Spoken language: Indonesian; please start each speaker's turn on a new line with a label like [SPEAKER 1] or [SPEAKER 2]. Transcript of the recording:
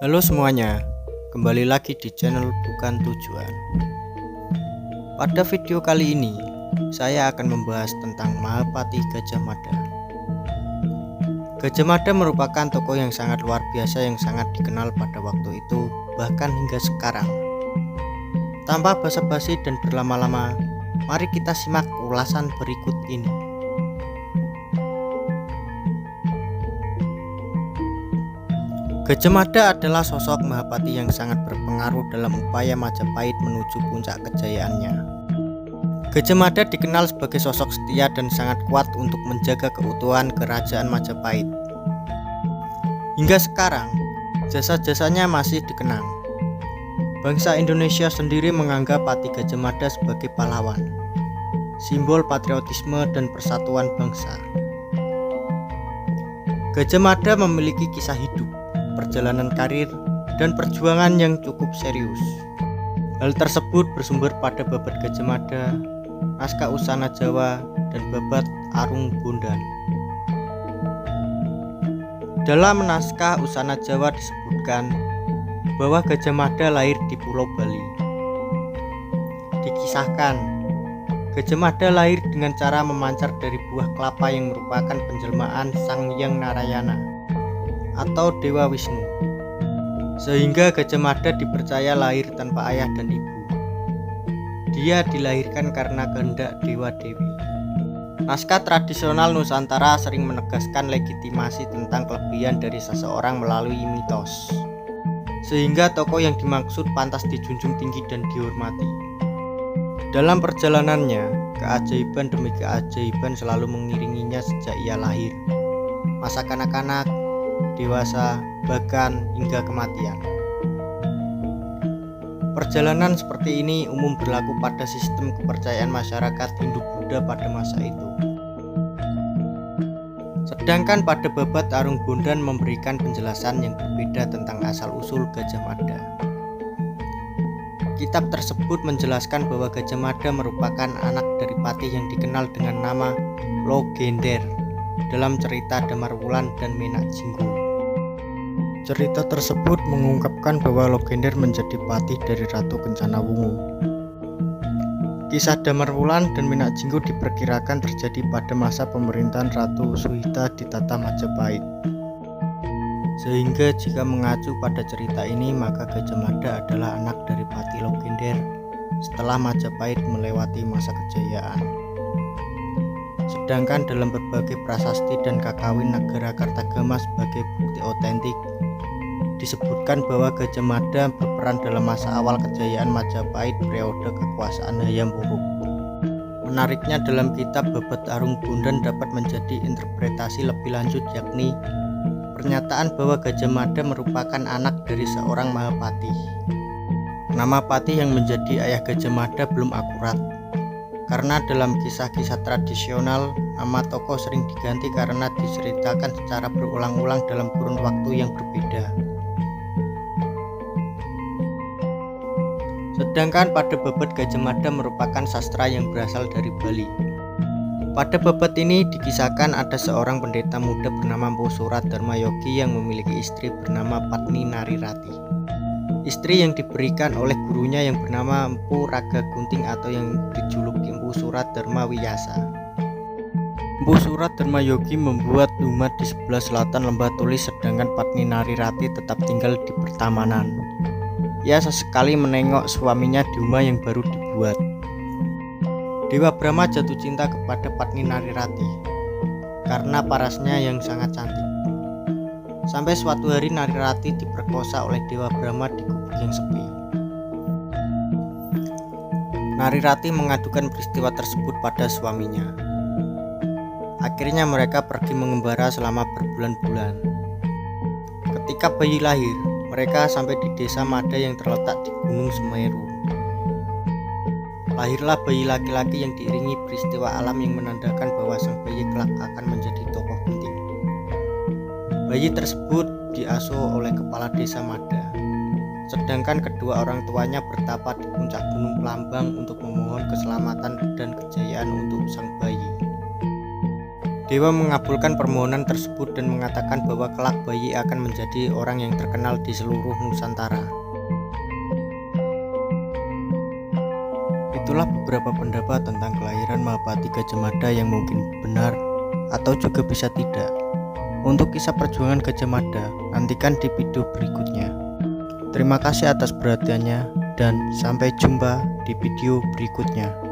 [SPEAKER 1] Halo semuanya, kembali lagi di channel Bukan Tujuan. Pada video kali ini, saya akan membahas tentang Mahapati Gajah Mada. Gajah Mada merupakan tokoh yang sangat luar biasa yang sangat dikenal pada waktu itu, bahkan hingga sekarang. Tanpa basa-basi dan berlama-lama, mari kita simak ulasan berikut ini. Gajah Mada adalah sosok Mahapati yang sangat berpengaruh dalam upaya Majapahit menuju puncak kejayaannya. Gajah Mada dikenal sebagai sosok setia dan sangat kuat untuk menjaga keutuhan kerajaan Majapahit. Hingga sekarang, jasa-jasanya masih dikenang. Bangsa Indonesia sendiri menganggap Pati Gajah Mada sebagai pahlawan, simbol patriotisme dan persatuan bangsa. Gajah Mada memiliki kisah hidup, perjalanan karir, dan perjuangan yang cukup serius. Hal tersebut bersumber pada Babad Gajah Mada, naskah Usana Jawa, dan Babad Arung Bondan. Dalam naskah Usana Jawa disebutkan bahwa Gajah Mada lahir di Pulau Bali. Dikisahkan, Gajah Mada lahir dengan cara memancar dari buah kelapa yang merupakan penjelmaan Sang Hyang Narayana atau Dewa Wisnu, sehingga Gajah Mada dipercaya lahir tanpa ayah dan ibu. Dia dilahirkan karena kehendak Dewa Dewi. Naskah tradisional Nusantara sering menegaskan legitimasi tentang kelebihan dari seseorang melalui mitos, sehingga tokoh yang dimaksud pantas dijunjung tinggi dan dihormati. Dalam perjalanannya, keajaiban demi keajaiban selalu mengiringinya sejak ia lahir, masa kanak-kanak, dewasa, bahkan hingga kematian. Perjalanan seperti ini umum berlaku pada sistem kepercayaan masyarakat Hindu-Buddha pada masa itu. Sedangkan pada Babad Arung Bondan memberikan penjelasan yang berbeda tentang asal-usul Gajah Mada. Kitab tersebut menjelaskan bahwa Gajah Mada merupakan anak dari patih yang dikenal dengan nama Logender dalam cerita Damar Wulan dan Menak Jinggo. Cerita tersebut mengungkapkan bahwa Logender menjadi patih dari Ratu Kencana Wungu. Kisah Damar Wulan dan Menak Jinggo diperkirakan terjadi pada masa pemerintahan Ratu Suhita di Tata Majapahit. Sehingga jika mengacu pada cerita ini, maka Gajah Mada adalah anak dari Patih Logender setelah Majapahit melewati masa kejayaan. Sedangkan dalam berbagai prasasti dan kakawin Nagara Kartagama sebagai bukti otentik, disebutkan bahwa Gajah Mada berperan dalam masa awal kejayaan Majapahit periode kekuasaan Hayam Wuruk. Menariknya, dalam kitab Babad Arung Bondan dapat menjadi interpretasi lebih lanjut, yakni pernyataan bahwa Gajah Mada merupakan anak dari seorang Mahapati. Nama patih yang menjadi ayah Gajah Mada belum akurat, karena dalam kisah-kisah tradisional, nama tokoh sering diganti karena diceritakan secara berulang-ulang dalam kurun waktu yang berbeda. Sedangkan pada Babad Gajah Mada merupakan sastra yang berasal dari Bali. Pada babad ini dikisahkan ada seorang pendeta muda bernama Mpu Surat Dharma Yogi yang memiliki istri bernama Patni Narirati. Istri yang diberikan oleh gurunya yang bernama Mpu Raga Gunting atau yang dijuluki Mpu Surat Dharma Wiyasa. Mpu Surat Dharma Yogi membuat rumah di sebelah selatan Lembah Tulis, sedangkan Patni Narirati tetap tinggal di pertamanan. Ia sesekali menengok suaminya di rumah yang baru dibuat. Dewa Brahma jatuh cinta kepada Patni Narirati karena parasnya yang sangat cantik. Sampai suatu hari Narirati diperkosa oleh Dewa Brahma di gubuk yang sepi. Narirati mengadukan peristiwa tersebut pada suaminya. Akhirnya mereka pergi mengembara selama berbulan-bulan. Ketika bayi lahir, mereka sampai di desa Mada yang terletak di Gunung Semeru. Lahirlah bayi laki-laki yang diiringi peristiwa alam yang menandakan bahwa sang bayi kelak akan menjadi tokoh penting. Bayi tersebut diasuh oleh kepala desa Mada, sedangkan kedua orang tuanya bertapa di puncak Gunung Pelambang untuk memohon keselamatan dan kejayaan untuk sang bayi. Dewa mengabulkan permohonan tersebut dan mengatakan bahwa kelak bayi akan menjadi orang yang terkenal di seluruh Nusantara. Itulah beberapa pendapat tentang kelahiran Mahapati Gajah Mada yang mungkin benar atau juga bisa tidak. Untuk kisah perjuangan Gajah Mada, nantikan di video berikutnya. Terima kasih atas perhatiannya dan sampai jumpa di video berikutnya.